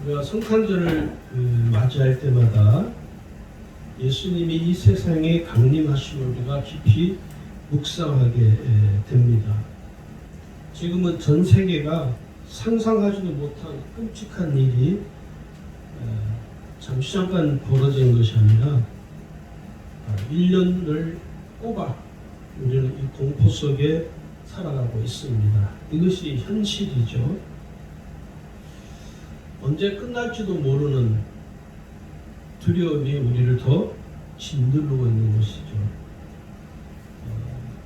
우리가 성탄절을 맞이할 때마다 예수님이 이 세상에 강림하심을 우리가 깊이 묵상하게 됩니다. 지금은 전 세계가 상상하지도 못한 끔찍한 일이 잠시 잠깐 벌어진 것이 아니라 1년을 꼬박 우리는 이 공포 속에 살아가고 있습니다. 이것이 현실이죠. 언제 끝날지도 모르는 두려움이 우리를 더 짓누르고 있는 것이죠.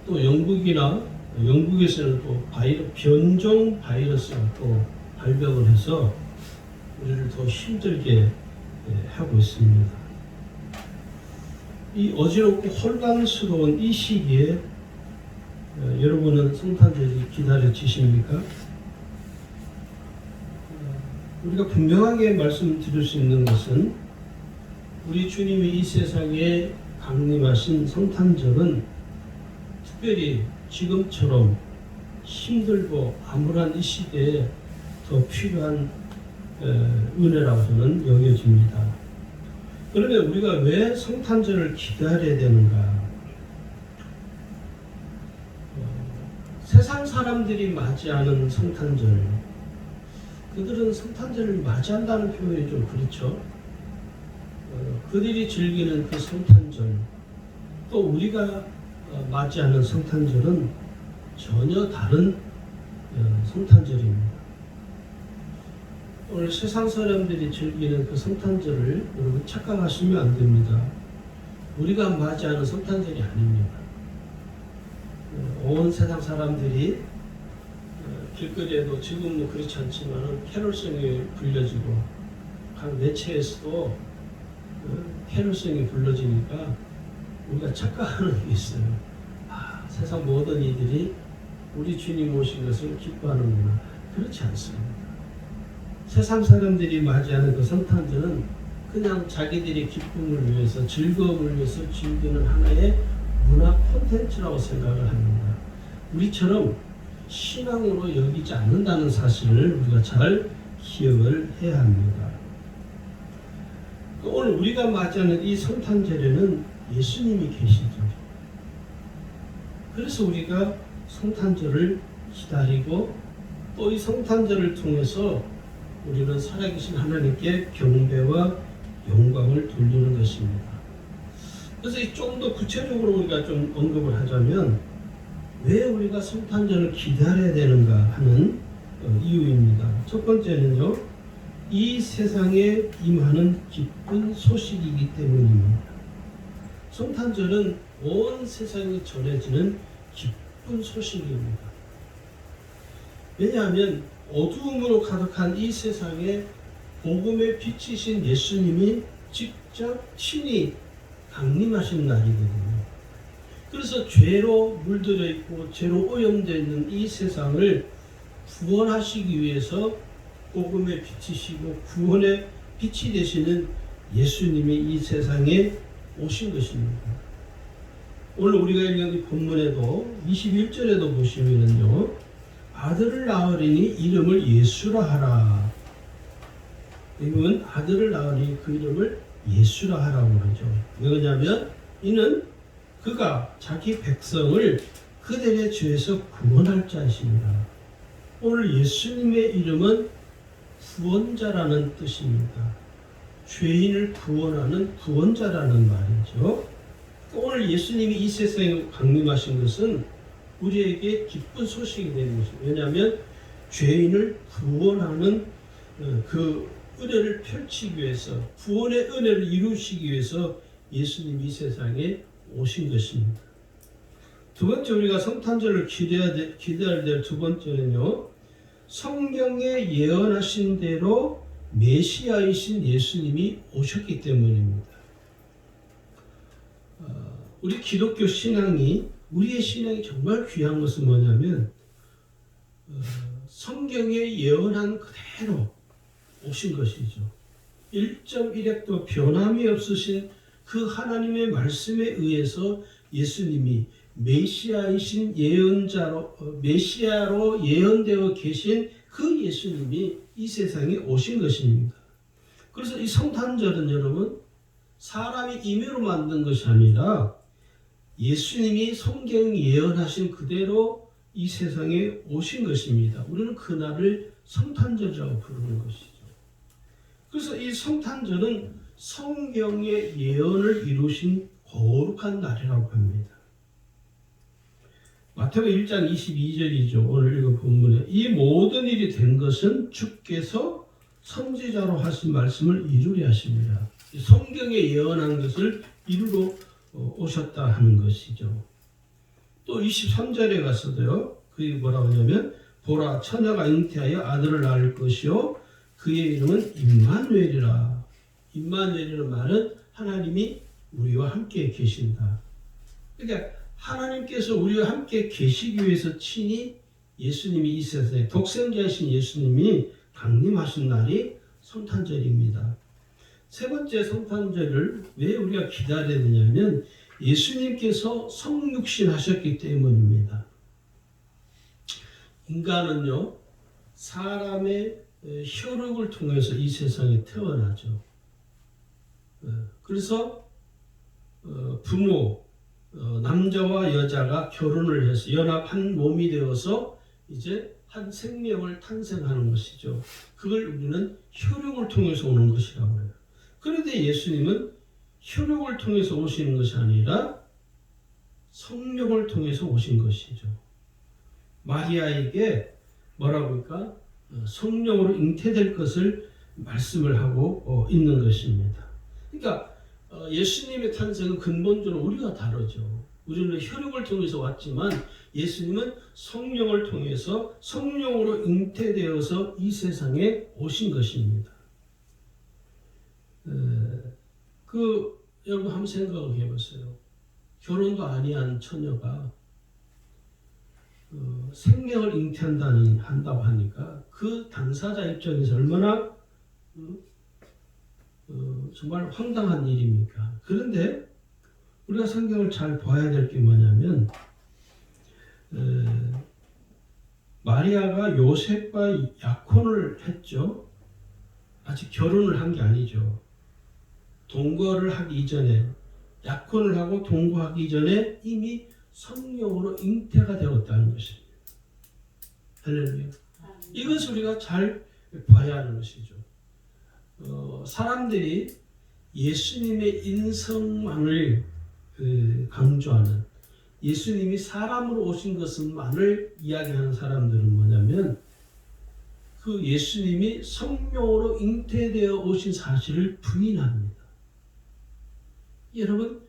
또 영국에서는 또 변종 바이러스가 또 발병을 해서 우리를 더 힘들게 하고 있습니다. 이 어지럽고 혼란스러운 이 시기에 여러분은 성탄절이 기다려지십니까? 우리가 분명하게 말씀드릴 수 있는 것은 우리 주님이 이 세상에 강림하신 성탄절은 특별히 지금처럼 힘들고 암울한 이 시대에 더 필요한 은혜라고 저는 여겨집니다. 그러면 우리가 왜 성탄절을 기다려야 되는가? 세상 사람들이 맞이하는 성탄절, 그들은 성탄절을 맞이한다는 표현이 좀 그렇죠. 그들이 즐기는 그 성탄절, 또 우리가 맞이하는 성탄절은 전혀 다른 성탄절입니다. 오늘 세상 사람들이 즐기는 그 성탄절을 여러분 착각하시면 안 됩니다. 우리가 맞이하는 성탄절이 아닙니다. 온 세상 사람들이 길거리에도 지금은 그렇지 않지만 캐롤송이 불려지고 각 매체에서도 캐롤송이 불러지니까 우리가 착각하는 게 있어요. 세상 모든 이들이 우리 주님 오신 것을 기뻐하는구나. 그렇지 않습니다. 세상 사람들이 맞이하는 그 성탄절은 그냥 자기들의 기쁨을 위해서, 즐거움을 위해서 즐기는 하나의 문화 콘텐츠라고 생각을 합니다. 우리처럼 신앙으로 여기지 않는다는 사실을 우리가 잘 기억을 해야 합니다. 오늘 우리가 맞이하는 이 성탄절에는 예수님이 계시죠. 그래서 우리가 성탄절을 기다리고 또 이 성탄절을 통해서 우리는 살아계신 하나님께 경배와 영광을 돌리는 것입니다. 그래서 좀 더 구체적으로 우리가 좀 언급을 하자면 왜 우리가 성탄절을 기다려야 되는가 하는 이유입니다. 첫 번째는요, 이 세상에 임하는 기쁜 소식이기 때문입니다. 성탄절은 온 세상에 전해지는 기쁜 소식입니다. 왜냐하면 어두움으로 가득한 이 세상에 복음의 빛이신 예수님이 직접 친히 강림하신 날이거든요. 그래서 죄로 물들어 있고 죄로 오염되어 있는 이 세상을 구원하시기 위해서 복음의 빛이시고 구원의 빛이 되시는 예수님이 이 세상에 오신 것입니다. 오늘 우리가 읽은 이 본문에도 21절에도 보시면은요, 아들을 낳으리니 이름을 예수라 하라. 이건 아들을 낳으니 그 이름을 예수라 하라고 그러죠. 왜냐하면 이는 그가 자기 백성을 그들의 죄에서 구원할 자이십니다. 오늘 예수님의 이름은 구원자라는 뜻입니다. 죄인을 구원하는 구원자라는 말이죠. 오늘 예수님이 이 세상에 강림하신 것은 우리에게 기쁜 소식이 되는 것입니다. 왜냐하면 죄인을 구원하는 그 은혜를 펼치기 위해서, 구원의 은혜를 이루시기 위해서 예수님이 이 세상에 오신 것입니다. 두 번째, 우리가 성탄절을 기대해야 될 두 번째는요, 성경에 예언하신 대로 메시아이신 예수님이 오셨기 때문입니다. 우리 기독교 신앙이, 우리의 신앙이 정말 귀한 것은 뭐냐면 성경에 예언한 그대로 오신 것이죠. 1.1핵도 변함이 없으신 그 하나님의 말씀에 의해서 예수님이 메시아이신 메시아로 예언되어 계신 그 예수님이 이 세상에 오신 것입니다. 그래서 이 성탄절은 여러분 사람이 임의로 만든 것이 아니라 예수님이 성경 예언하신 그대로 이 세상에 오신 것입니다. 우리는 그날을 성탄절이라고 부르는 것이죠. 그래서 이 성탄절은 성경의 예언을 이루신 거룩한 날이라고 합니다. 마태복음 1장 22절이죠. 오늘 읽은 본문에 이 모든 일이 된 것은 주께서 선지자로 하신 말씀을 이루려 하십니다. 성경에 예언한 것을 이루러 오셨다 하는 것이죠. 또 23절에 가서도요. 그게 뭐라고 하냐면 보라 처녀가 잉태하여 아들을 낳을 것이요 그의 이름은 임마누엘이라. 임마누엘이라는 말은 하나님이 우리와 함께 계신다. 그러니까 하나님께서 우리와 함께 계시기 위해서 친히 예수님이 이 세상에 독생자이신 예수님이 강림하신 날이 성탄절입니다. 세 번째 성탄절을 왜 우리가 기다려야 되냐면 예수님께서 성육신 하셨기 때문입니다. 인간은요 사람의 혈육을 통해서 이 세상에 태어나죠. 그래서 부모 남자와 여자가 결혼을 해서 연합 한 몸이 되어서 이제 한 생명을 탄생하는 것이죠. 그걸 우리는 혈육을 통해서 오는 것이라고 해요. 그런데 예수님은 혈육을 통해서 오시는 것이 아니라 성령을 통해서 오신 것이죠. 마리아에게 뭐라고 할까? 성령으로 잉태될 것을 말씀을 하고 있는 것입니다. 그러니까 예수님의 탄생은 근본적으로 우리가 다르죠. 우리는 혈육을 통해서 왔지만 예수님은 성령을 통해서 성령으로 잉태되어서 이 세상에 오신 것입니다. 여러분 한번 생각을 해보세요. 결혼도 아니한 처녀가 생명을 잉태한다고 하니까 그 당사자 입장에서 얼마나 정말 황당한 일입니까? 그런데 우리가 성경을 잘 봐야 될 게 뭐냐면 마리아가 요셉과 약혼을 했죠. 아직 결혼을 한 게 아니죠. 동거를 하기 이전에 약혼을 하고 동거하기 전에 이미 성령으로 잉태가 되었다는 것입니다. 할렐루야. 이것을 우리가 잘 봐야 하는 것이죠. 사람들이 예수님의 인성만을 강조하는 예수님이 사람으로 오신 것만을 이야기하는 사람들은 뭐냐면 그 예수님이 성령으로 잉태되어 오신 사실을 부인합니다. 여러분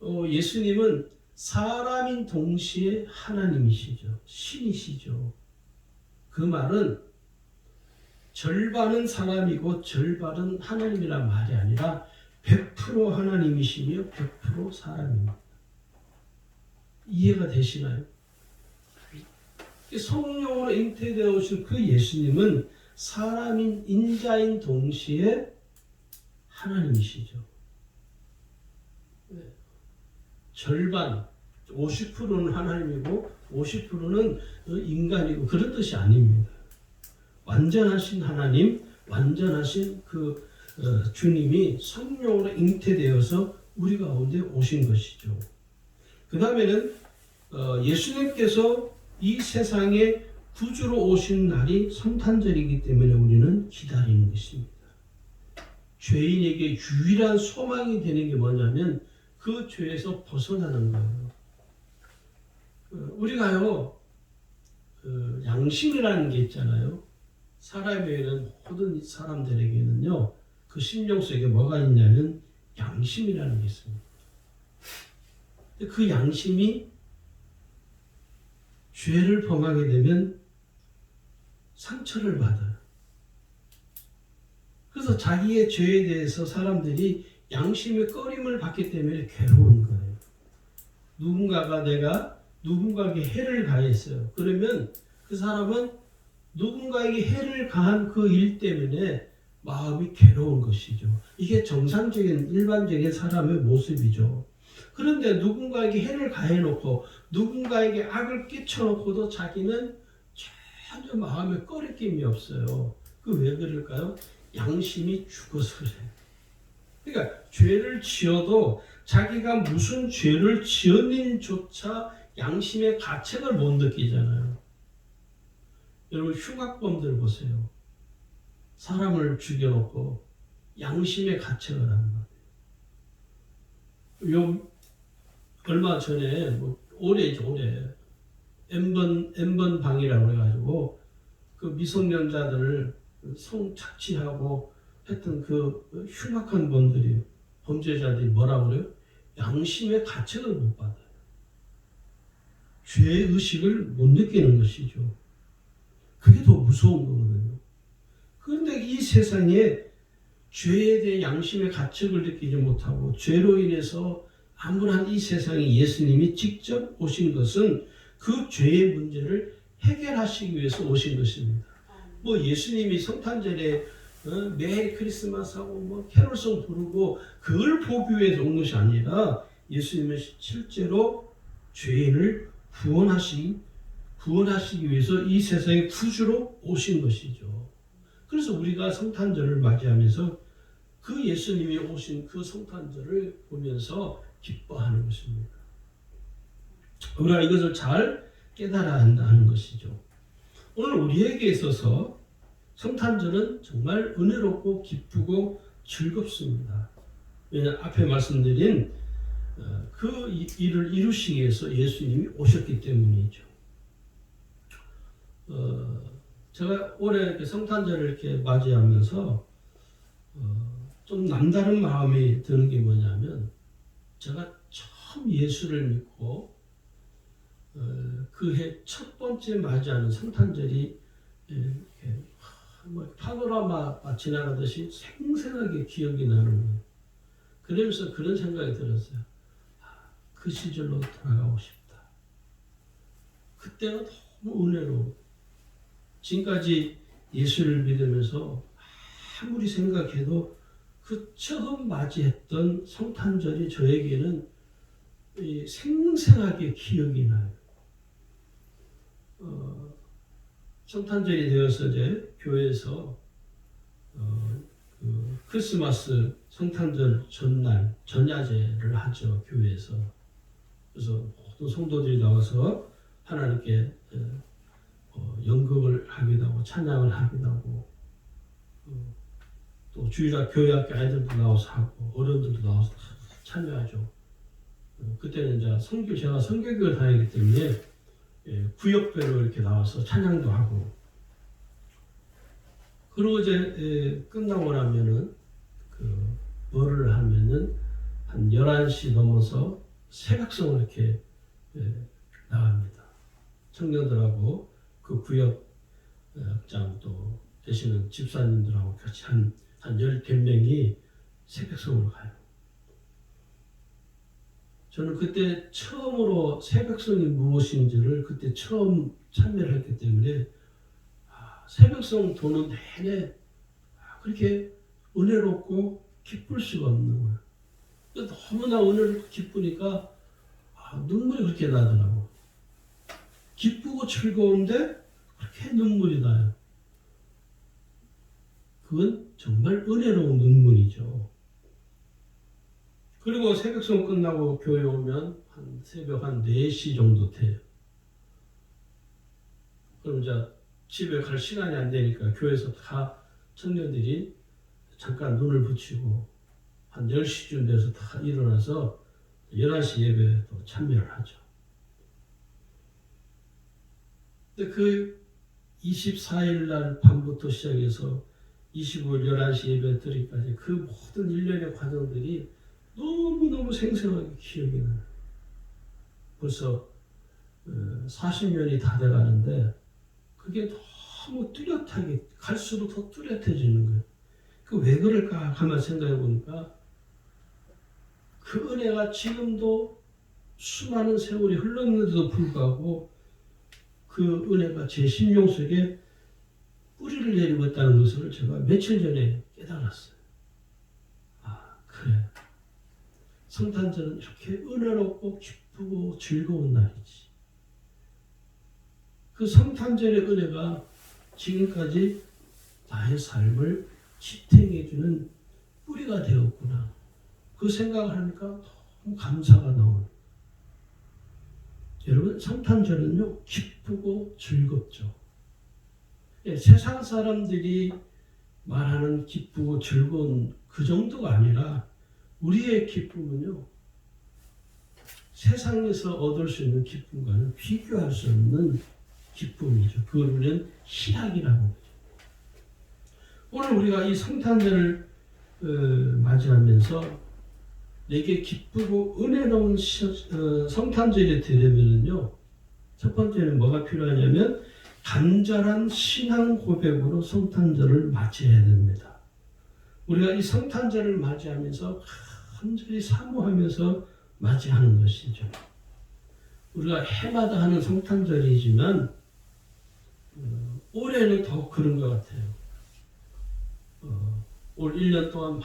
예수님은 사람인 동시에 하나님이시죠. 신이시죠. 그 말은 절반은 사람이고 절반은 하나님이란 말이 아니라 100% 하나님이시며 100% 사람입니다. 이해가 되시나요? 성령으로 잉태되어 오신 그 예수님은 사람인 인자인 동시에 하나님이시죠. 절반 50%는 하나님이고 50%는 인간이고 그런 뜻이 아닙니다. 완전하신 하나님, 완전하신 그 주님이 성령으로 잉태되어서 우리 가운데 오신 것이죠. 그 다음에는 예수님께서 이 세상에 구주로 오신 날이 성탄절이기 때문에 우리는 기다리는 것입니다. 죄인에게 유일한 소망이 되는 게 뭐냐면 그 죄에서 벗어나는 거예요. 우리가요 양심이라는 게 있잖아요. 사람에게는 모든 사람들에게는요 그 심령 속에 뭐가 있냐면 양심이라는 게 있습니다. 그 양심이 죄를 범하게 되면 상처를 받아요. 그래서 자기의 죄에 대해서 사람들이 양심의 꺼림을 받기 때문에 괴로운 거예요. 내가 누군가에게 해를 가했어요. 그러면 그 사람은 누군가에게 해를 가한 그 일 때문에 마음이 괴로운 것이죠. 이게 정상적인 일반적인 사람의 모습이죠. 그런데 누군가에게 해를 가해놓고 누군가에게 악을 끼쳐놓고도 자기는 전혀 마음에 꺼리낌이 없어요. 그 왜 그럴까요? 양심이 죽어서 그래. 그러니까 죄를 지어도 자기가 무슨 죄를 지었는지조차 양심의 가책을 못 느끼잖아요. 여러분 흉악범들 보세요. 사람을 죽여놓고 양심의 가책을 하는 거예요. 얼마 전에 올해죠. N번 방이라고 해가지고 그 미성년자들을 성착취하고 했던 그 흉악한 범죄자들이 뭐라고 그래요? 양심의 가책을 못 받아요. 죄의식을 못 느끼는 것이죠. 그게 더 무서운 거거든요. 그런데 이 세상에 죄에 대해 양심의 가책을 느끼지 못하고 죄로 인해서 암울한 이 세상에 예수님이 직접 오신 것은 그 죄의 문제를 해결하시기 위해서 오신 것입니다. 예수님이 성탄절에 메리 크리스마스하고 캐롤송 부르고 그걸 보기 위해서 온 것이 아니라 예수님은 실제로 죄인을 구원하시기 위해서 이 세상에 구주로 오신 것이죠. 그래서 우리가 성탄절을 맞이하면서 그 예수님이 오신 그 성탄절을 보면서 기뻐하는 것입니다. 우리가 이것을 잘 깨달아야 한다는 것이죠. 오늘 우리에게 있어서 성탄절은 정말 은혜롭고 기쁘고 즐겁습니다. 왜냐하면 앞에 말씀드린 그 일을 이루시기 위해서 예수님이 오셨기 때문이죠. 제가 올해 이렇게 성탄절을 이렇게 맞이하면서 좀 남다른 마음이 드는 게 뭐냐면 제가 처음 예수를 믿고 그 해 첫 번째 맞이하는 성탄절이 이렇게 파노라마 지나가듯이 생생하게 기억이 나는 거예요. 그러면서 그런 생각이 들었어요. 그 시절로 돌아가고 싶다. 그때가 너무 은혜로워. 지금까지 예수를 믿으면서 아무리 생각해도 그 처음 맞이했던 성탄절이 저에게는 생생하게 기억이 나요. 성탄절이 되어서 이제 교회에서 그 크리스마스 성탄절 전날 전야제를 하죠. 교회에서. 그래서 모든 성도들이 나와서 하나님께 연극을 하기도 하고 찬양을 하기도 하고 또 주일학 교회학교 아이들도 나와서 하고 어른들도 나와서 참여하죠. 그때는 이제 제가 성교육을 다니기 때문에 구역별로 이렇게 나와서 찬양도 하고 그리고 이제 끝나고 나면은 뭐를 하면은 한 11시 넘어서 새벽성을 이렇게 나갑니다. 청년들하고 그 구역장 또 되시는 집사님들하고 같이 한 10몇 명이 새벽성으로 가요. 저는 그때 처음으로 새벽성이 무엇인지를 그때 처음 참여를 했기 때문에 새벽성 도는 내내 그렇게 은혜롭고 기쁠 수가 없는 거예요. 너무나 은혜롭고 기쁘니까 눈물이 그렇게 나더라고. 기쁘고 즐거운데 그렇게 눈물이 나요. 그건 정말 은혜로운 눈물이죠. 그리고 새벽성 끝나고 교회 오면 새벽 한 4시 정도 돼요. 그럼 이제 집에 갈 시간이 안 되니까 교회에서 다 청년들이 잠깐 눈을 붙이고 한 10시쯤 돼서 다 일어나서 11시 예배에 또 참여를 하죠. 근데 그 24일 날 밤부터 시작해서 25일 11시 예배 드리기까지 그 모든 일련의 과정들이 너무너무 생생하게 기억이 나요. 벌써 40년이 다 돼가는데 그게 너무 뚜렷하게 갈수록 더 뚜렷해지는 거예요. 왜 그럴까 하면 생각해 보니까 그 은혜가 지금도 수많은 세월이 흘렀는데도 불구하고 그 은혜가 제 심령 속에 뿌리를 내리고 있다는 것을 제가 며칠 전에 깨달았어요. 그래. 성탄절은 이렇게 은혜롭고 기쁘고 즐거운 날이지. 그 성탄절의 은혜가 지금까지 나의 삶을 지탱해주는 뿌리가 되었구나. 그 생각을 하니까 너무 감사가 나오는. 여러분, 성탄절은요, 기쁘고 즐겁죠. 예, 세상 사람들이 말하는 기쁘고 즐거운 그 정도가 아니라 우리의 기쁨은요, 세상에서 얻을 수 있는 기쁨과는 비교할 수 없는 기쁨이죠. 그걸 우리는 희락이라고 하죠. 오늘 우리가 이 성탄절을 맞이하면서 내게 기쁘고 은혜로운 성탄절이 되려면요, 첫 번째는 뭐가 필요하냐면 간절한 신앙 고백으로 성탄절을 맞이해야 됩니다. 우리가 이 성탄절을 맞이하면서 간절히 사모하면서 맞이하는 것이죠. 우리가 해마다 하는 성탄절이지만 올해는 더 그런 것 같아요. 올 1년 동안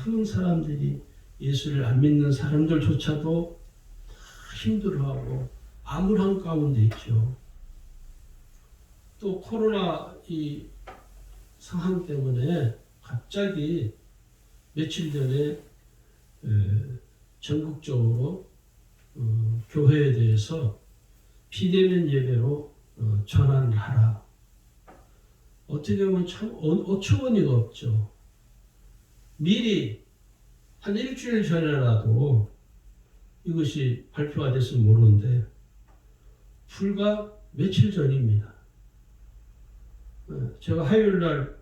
많은 사람들이 예수를 안 믿는 사람들조차도 힘들어하고 암울한 가운데 있죠. 또 코로나 이 상황 때문에 갑자기 며칠 전에 전국적으로 교회에 대해서 비대면 예배로 전환하라. 어떻게 보면 참 어처구니가 없죠. 미리 한 일주일 전에라도 이것이 발표가 됐으면 모르는데 불과 며칠 전입니다. 제가 화요일날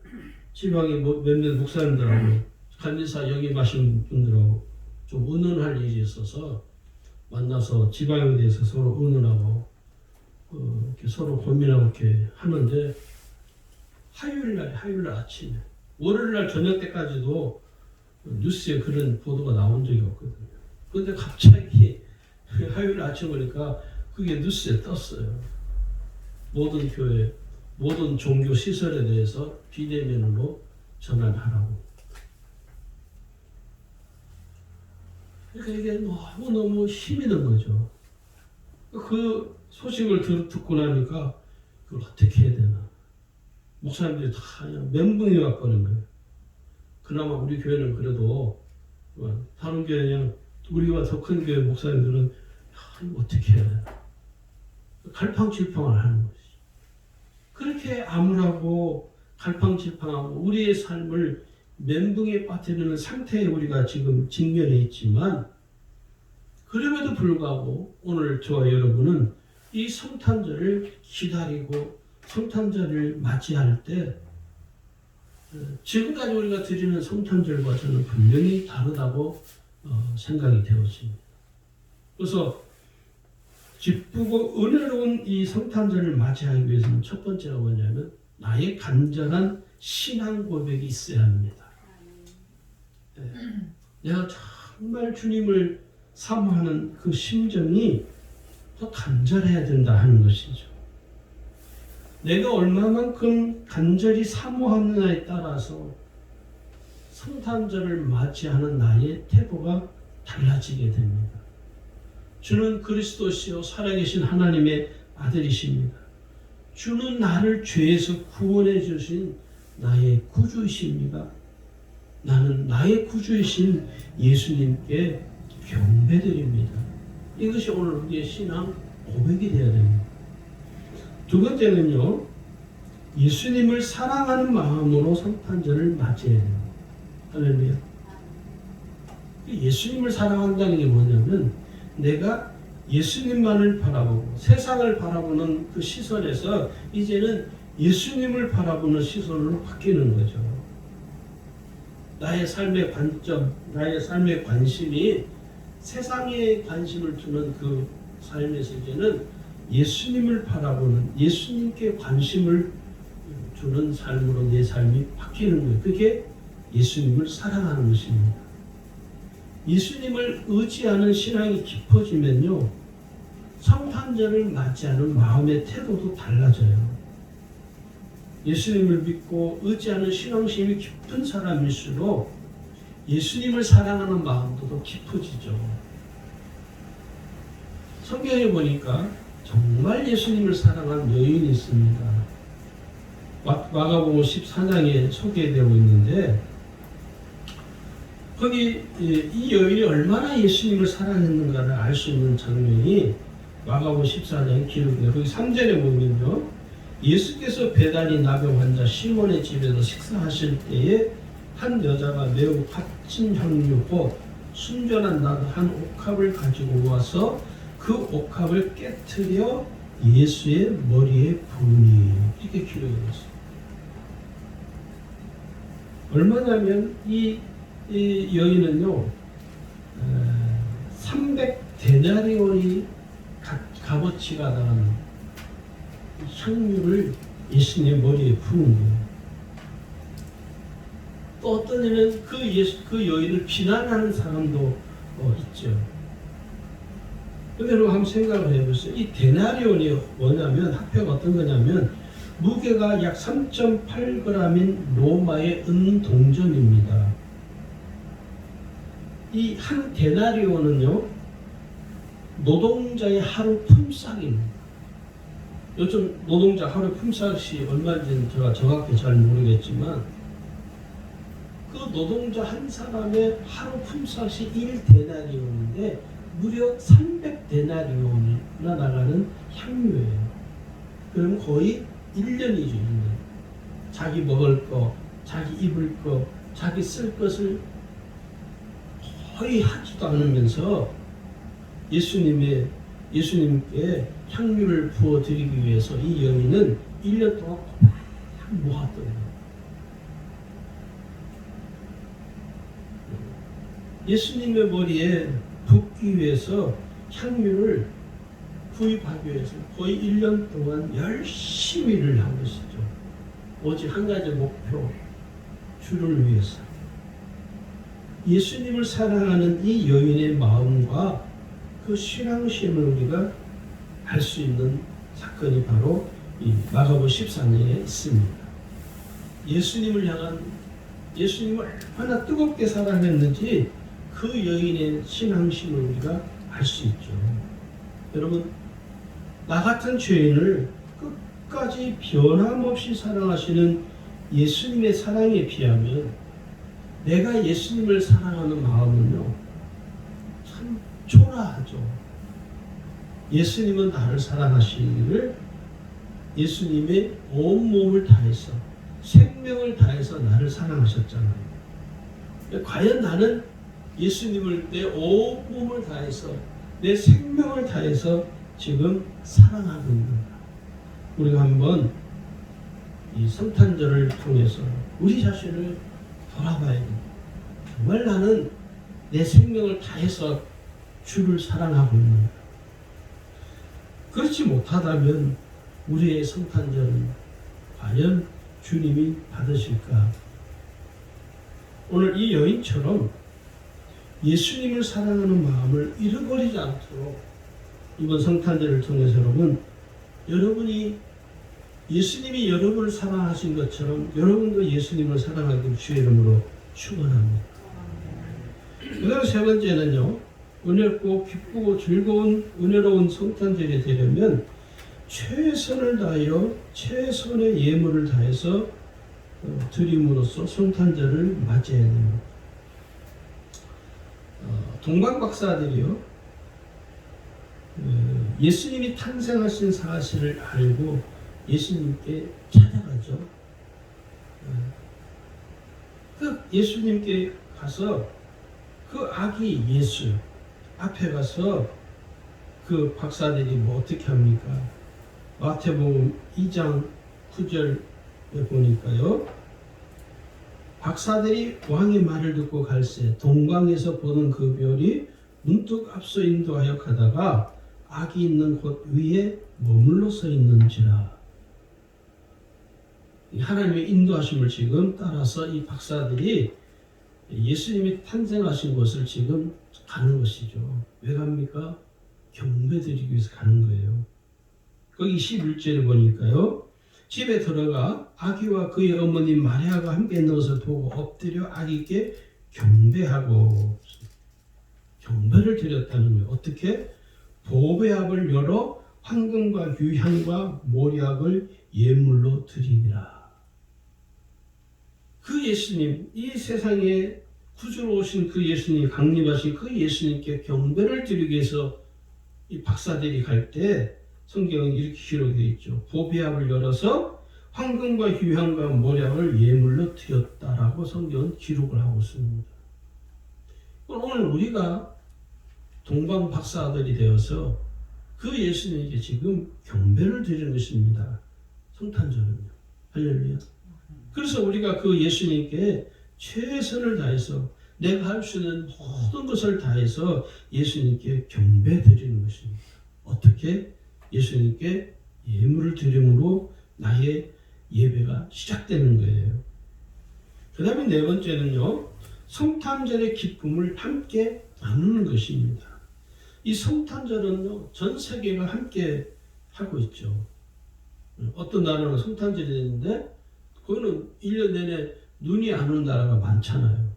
지방에 몇몇 목사님들하고 간지사 역임하신 분들하고 좀 의논할 일이 있어서 만나서 지방에 대해서 서로 의논하고 이렇게 서로 고민하고 이렇게 하는데 화요일날 아침에 월요일날 저녁 때까지도 뉴스에 그런 보도가 나온 적이 없거든요. 그런데 갑자기 화요일 아침 보니까 그게 뉴스에 떴어요. 모든 교회, 모든 종교 시설에 대해서 비대면으로 전환하라고. 그러니까 이게 너무 힘이 든 거죠. 그 소식을 듣고 나니까 그걸 어떻게 해야 되나. 목사님들이 다 그냥 멘붕이 와버린 거예요. 그나마 우리 교회는 그래도 다른 교회 그냥 우리가 더 큰 교회 목사님들은 이거 어떻게 해야 되나. 갈팡질팡을 하는 것이. 그렇게 암울하고 갈팡질팡하고 우리의 삶을 멘붕에 빠뜨리는 상태에 우리가 지금 직면해 있지만 그럼에도 불구하고 오늘 저와 여러분은 이 성탄절을 기다리고 성탄절을 맞이할 때 지금까지 우리가 드리는 성탄절과 저는 분명히 다르다고 생각이 되었습니다. 그래서 기쁘고 은혜로운 이 성탄절을 맞이하기 위해서는 첫 번째가 뭐냐면 나의 간절한 신앙 고백이 있어야 합니다. 내가 정말 주님을 사모하는 그 심정이 더 간절해야 된다 하는 것이죠. 내가 얼마만큼 간절히 사모하느냐에 따라서 성탄절을 맞이하는 나의 태도가 달라지게 됩니다. 주는 그리스도시요 살아계신 하나님의 아들이십니다. 주는 나를 죄에서 구원해 주신 나의 구주이십니다. 나는 나의 구주이신 예수님께 경배드립니다. 이것이 오늘 우리의 신앙 고백이 되어야 됩니다. 두 번째는요, 예수님을 사랑하는 마음으로 성탄절을 맞이해야 됩니다. 할렐루야. 예수님을 사랑한다는 게 뭐냐면 내가 예수님만을 바라보고 세상을 바라보는 그 시선에서 이제는 예수님을 바라보는 시선으로 바뀌는 거죠. 나의 삶의 관점, 나의 삶의 관심이 세상에 관심을 두는 그 삶에서 이제는 예수님을 바라보는, 예수님께 관심을 주는 삶으로 내 삶이 바뀌는 거예요. 그게 예수님을 사랑하는 것입니다. 예수님을 의지하는 신앙이 깊어지면요, 성탄절을 맞이하는 마음의 태도도 달라져요. 예수님을 믿고 의지하는 신앙심이 깊은 사람일수록 예수님을 사랑하는 마음도 더 깊어지죠. 성경에 보니까 정말 예수님을 사랑한 여인이 있습니다. 마가복음 14장에 소개되고 있는데 거기 이 여인이 얼마나 예수님을 사랑했는가를 알 수 있는 장면이 마가복음 14장에 기록돼요. 거기 3절에 보면요. 예수께서 배다니 나병 환자 시몬의 집에서 식사하실 때에 한 여자가 매우 값진 향유 곧 순전한 나드 한 옥합을 가지고 와서 그 옥합을 깨트려 예수의 머리에 부으니 이렇게 기록이 됐어요. 얼마냐면 이 여인은요 300데나리온이 값어치가 나가는 향유를 예수님의 머리에 부은 거예요. 또 어떤 이는 그 여인을 비난하는 사람도 있죠. 근데 여러분 한번 생각을 해보세요. 이 데나리온이 뭐냐면 화폐가 어떤 거냐면 무게가 약 3.8g인 로마의 은동전입니다. 이 한 데나리온은요 노동자의 하루 품삯입니다. 요즘 노동자 하루 품삯이 얼마인지는 제가 정확히 잘 모르겠지만 그 노동자 한 사람의 하루 품삯이 1데나리온인데 무려 300데나리온이나 나가는 향유예요. 그럼 거의 1년이죠. 1년. 자기 먹을 거, 자기 입을 거, 자기 쓸 것을 거의 하지도 않으면서 예수님께 향유를 부어드리기 위해서 이 여인은 1년 동안 모았던 거예요. 예수님의 머리에 붓기 위해서 향유를 구입하기 위해서 거의 1년 동안 열심히 일을 한 것이죠. 오직 한 가지 목표, 주를 위해서. 예수님을 사랑하는 이 여인의 마음과 그 신앙심을 우리가 알 수 있는 사건이 바로 이 마가복음 14장에 있습니다. 예수님을 얼마나 뜨겁게 사랑했는지 그 여인의 신앙심을 우리가 알 수 있죠. 여러분, 나 같은 죄인을 끝까지 변함없이 사랑하시는 예수님의 사랑에 비하면 내가 예수님을 사랑하는 마음은요 참 초라하죠. 예수님은 나를 사랑하시기를 예수님의 온몸을 다해서 생명을 다해서 나를 사랑하셨잖아요. 과연 나는 예수님을 내 온몸을 다해서 내 생명을 다해서 지금 사랑하고 있는가? 우리가 한번 이 성탄절을 통해서 우리 자신을 돌아봐야 됩니다. 정말 나는 내 생명을 다해서 주를 사랑하고 있는가? 그렇지 못하다면 우리의 성탄절은 과연 주님이 받으실까? 오늘 이 여인처럼 예수님을 사랑하는 마음을 잃어버리지 않도록 이번 성탄절을 통해서 여러분이 예수님이 여러분을 사랑하신 것처럼 여러분도 예수님을 사랑하기를 주의 이름으로 축원합니다. 그다음 세 번째는요. 은혜롭고 기쁘고 즐거운 은혜로운 성탄절이 되려면 최선을 다하여 최선의 예물을 다해서 드림으로써 성탄절을 맞이해야 됩니다. 동방 박사들이요 예수님이 탄생하신 사실을 알고 예수님께 찾아가죠. 그 예수님께 가서 그 아기 예수 앞에 가서 그 박사들이 뭐 어떻게 합니까? 마태복음 2장 9절에 보니까요. 박사들이 왕의 말을 듣고 갈새 동방에서 보는 그 별이 문득 앞서 인도하여 가다가 아기 있는 곳 위에 머물러 서 있는지라. 하나님의 인도하심을 지금 따라서 이 박사들이 예수님이 탄생하신 곳을 지금 가는 것이죠. 왜 갑니까? 경배드리기 위해서 가는 거예요. 거기 11절에 보니까요. 집에 들어가 아기와 그의 어머니 마리아가 함께 있는 것을 보고 엎드려 아기께 경배하고 경배를 드렸다는 거예요. 어떻게? 보배압을 열어 황금과 유향과 모략을 예물로 드리니라. 그 예수님, 이 세상에 구주로 오신 그 예수님, 강림하신 그 예수님께 경배를 드리기 위해서 이 박사들이 갈 때 성경은 이렇게 기록되어 있죠. 보배압을 열어서 황금과 휴향과 모략을 예물로 드렸다라고 성경은 기록을 하고 있습니다. 오늘 우리가 동방 박사들이 되어서 그 예수님께 지금 경배를 드리는 것입니다. 성탄절은요. 할렐루야. 그래서 우리가 그 예수님께 최선을 다해서 내가 할 수 있는 모든 것을 다해서 예수님께 경배 드리는 것입니다. 어떻게? 예수님께 예물을 드림으로 나의 예배가 시작되는 거예요. 그 다음에 네 번째는요, 성탄절의 기쁨을 함께 나누는 것입니다. 이 성탄절은요, 전 세계가 함께 하고 있죠. 어떤 나라는 성탄절이 되는데, 그거는 1년 내내 눈이 안 오는 나라가 많잖아요.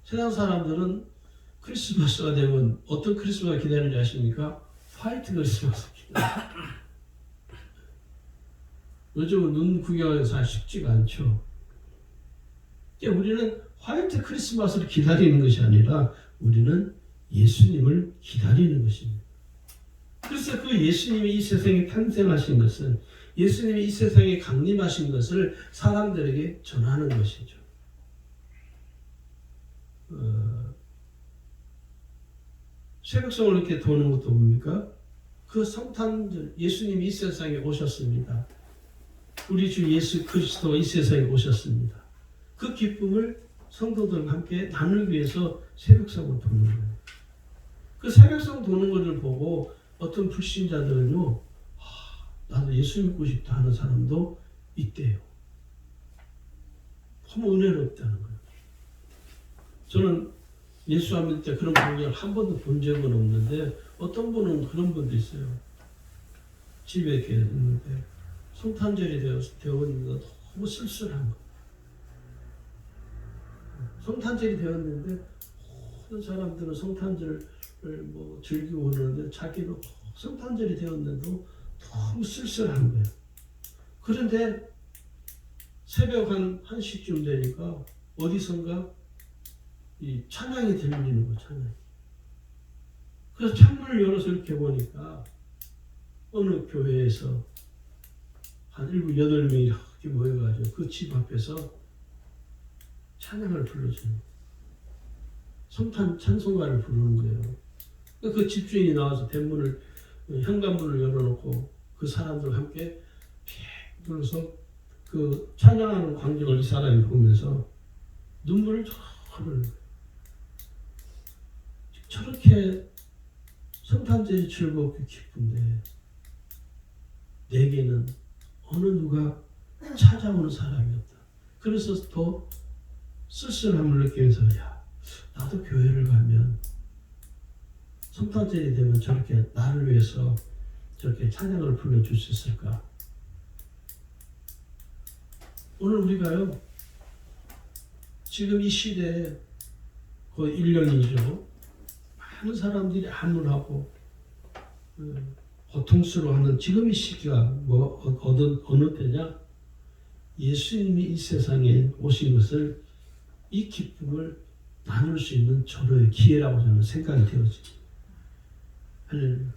세상 사람들은 크리스마스가 되면 어떤 크리스마스 기다리는지 아십니까? 화이트 크리스마스 기다려요. 요즘은 눈 구경하기 사실 쉽지가 않죠. 우리는 화이트 크리스마스를 기다리는 것이 아니라 우리는 예수님을 기다리는 것입니다. 그래서 그 예수님이 이 세상에 탄생하신 것은, 예수님이 이 세상에 강림하신 것을 사람들에게 전하는 것이죠. 새벽송을 이렇게 도는 것도 뭡니까? 그 성탄절, 예수님이 이 세상에 오셨습니다. 우리 주 예수 그리스도 이 세상에 오셨습니다. 그 기쁨을 성도들과 함께 나누기 위해서 새벽송을 도는 거예요. 그 새벽송 도는 것을 보고 어떤 불신자들은요, 나도 예수 믿고 싶다 하는 사람도 있대요. 너무 은혜롭다는 거예요. 저는 예수 안 믿을 때 그런 공연을 한 번도 본 적은 없는데, 어떤 분은 그런 분도 있어요. 집에 이렇게 있는데 성탄절이 되었는데 너무 쓸쓸한 거예요. 성탄절이 되었는데 모든 사람들은 성탄절을 즐기고 그러는데 자기는 성탄절이 되었는데도 너무 쓸쓸한 거예요. 그런데 새벽 한 1시쯤 되니까 어디선가 이 찬양이 들리는 거예요. 찬양. 그래서 창문을 열어서 이렇게 보니까 어느 교회에서 한 7, 8명이 이렇게 모여가지고 그 집 앞에서 찬양을 불러주는 거예요. 성탄 찬송가를 부르는 거예요. 그 집주인이 나와서 대문을, 현관문을 열어놓고 그 사람들과 함께 불러서 그 찬양하는 광경을 이 사람이 보면서 눈물을 흘려요. 저렇게 성탄절이 즐겁고 기쁜데 내게는 어느 누가 찾아오는 사람이 없다. 그래서 더 쓸쓸함을 느끼면서, 야, 나도 교회를 가면 성탄절이 되면 저렇게 나를 위해서 저렇게 찬양을 불러줄 수 있을까? 오늘 우리가요, 지금 이 시대에 거의 1년이죠. 많은 사람들이 암울하고 고통스러워하는 지금 이 시기가 어느 때냐? 예수님이 이 세상에 오신 것을, 이 기쁨을 나눌 수 있는 절호의 기회라고 저는 생각이 되어집니다. 할렐루야.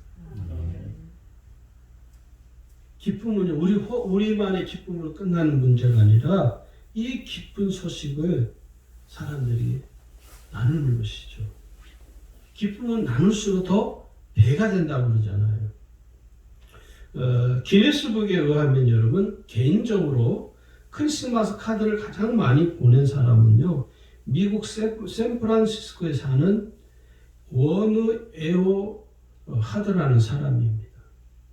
기쁨은 우리만의 기쁨으로 끝나는 문제가 아니라 이 기쁜 소식을 사람들이 나누는 것이죠. 기쁨은 나눌수록 더 배가 된다고 그러잖아요. 기네스북에 의하면 여러분, 개인적으로 크리스마스 카드를 가장 많이 보낸 사람은요, 미국 샌프란시스코에 사는 워느 에오 하드라는 사람입니다.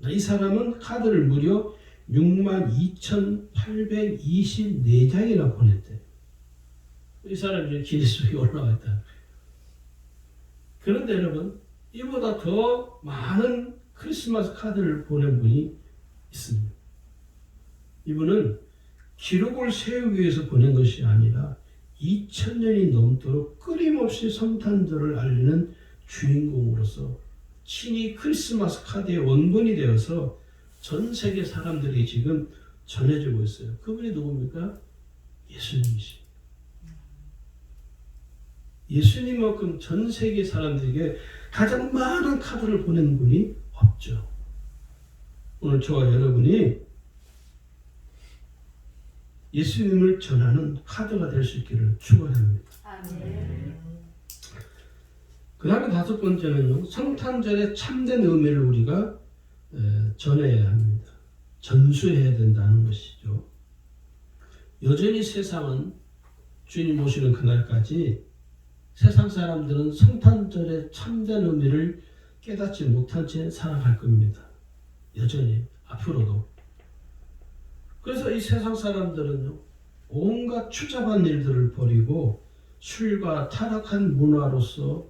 이 사람은 카드를 무려 62,824장이나 보냈대요. 이 사람이 기네스북에 올라와 있다. 그런데 여러분, 이보다 더 많은 크리스마스 카드를 보낸 분이 있습니다. 이분은 기록을 세우기 위해서 보낸 것이 아니라 2000년이 넘도록 끊임없이 성탄절을 알리는 주인공으로서 친히 크리스마스 카드의 원본이 되어서 전 세계 사람들이 지금 전해지고 있어요. 그분이 누굽니까? 예수님이십니다. 예수님만큼 전 세계 사람들에게 가장 많은 카드를 보낸 분이 없죠. 오늘 저와 여러분이 예수님을 전하는 카드가 될 수 있기를 축원합니다. 그 다음에 다섯 번째는요, 성탄절의 참된 의미를 우리가 전해야 합니다. 전수해야 된다는 것이죠. 여전히 세상은 주님 오시는 그날까지 세상 사람들은 성탄절의 참된 의미를 깨닫지 못한 채 살아갈 겁니다. 여전히 앞으로도. 그래서 이 세상 사람들은요, 온갖 추잡한 일들을 버리고 술과 타락한 문화로서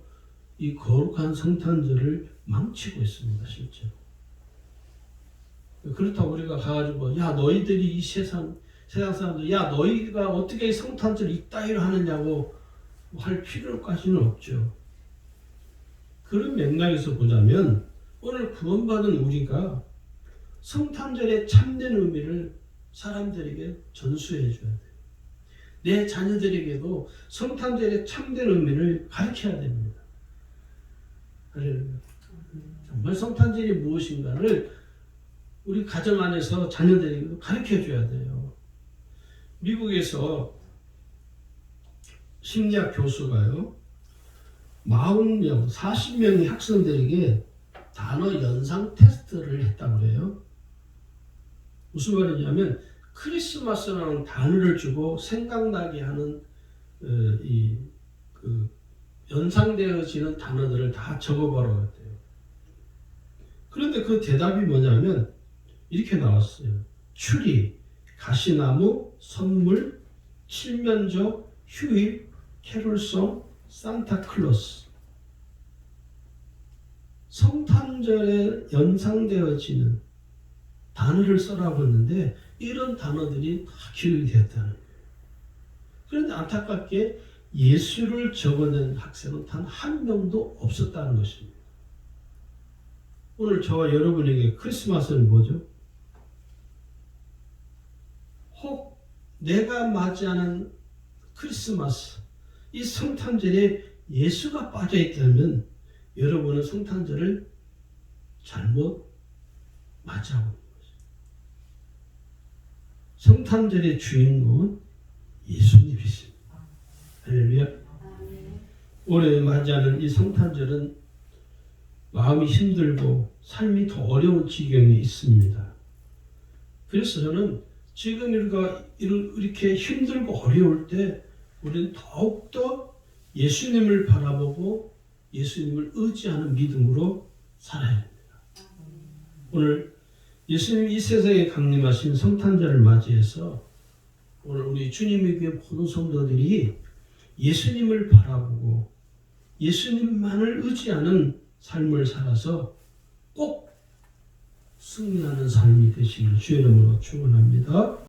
이 거룩한 성탄절을 망치고 있습니다. 실제로. 그렇다고 우리가 가가지고 야 너희들이 이 세상 사람들 야 너희가 어떻게 성탄절 이따위로 하느냐고 할 필요까지는 없죠. 그런 맥락에서 보자면 오늘 구원받은 우리가 성탄절의 참된 의미를 사람들에게 전수해 줘야 돼요. 내 자녀들에게도 성탄절의 참된 의미를 가르쳐야 됩니다. 정말 성탄절이 무엇인가를 우리 가정 안에서 자녀들에게도 가르쳐 줘야 돼요. 미국에서 심리학 교수가요, 40명, 40명의 학생들에게 단어 연상 테스트를 했다고 그래요. 무슨 말이냐면 크리스마스라는 단어를 주고 생각나게 하는 연상되어지는 단어들을 다 적어보라고 했대요. 그런데 그 대답이 뭐냐면 이렇게 나왔어요. 추리, 가시나무, 선물, 칠면조, 휴일, 캐롤송, 산타클로스. 성탄절에 연상되어지는 단어를 써라고 했는데 이런 단어들이 다 기록이 되었다는 거예요. 그런데 안타깝게 예수를 적어낸 학생은 단 한 명도 없었다는 것입니다. 오늘 저와 여러분에게 크리스마스는 뭐죠? 혹 내가 맞이하는 크리스마스, 이 성탄절에 예수가 빠져있다면 여러분은 성탄절을 잘못 맞이하고 있는 거죠. 성탄절의 주인공은 예수님이십니다. 할렐루야. 올해 맞이하는 이 성탄절은 마음이 힘들고 삶이 더 어려운 지경에 있습니다. 그래서 저는 지금 우리가 이렇게 힘들고 어려울 때 우리는 더욱더 예수님을 바라보고 예수님을 의지하는 믿음으로 살아야 합니다. 오늘 예수님이 이 세상에 강림하신 성탄절을 맞이해서 오늘 우리 주님의 교회 모든 성도들이 예수님을 바라보고 예수님만을 의지하는 삶을 살아서 꼭 승리하는 삶이 되시길 주의 이름으로 축원합니다.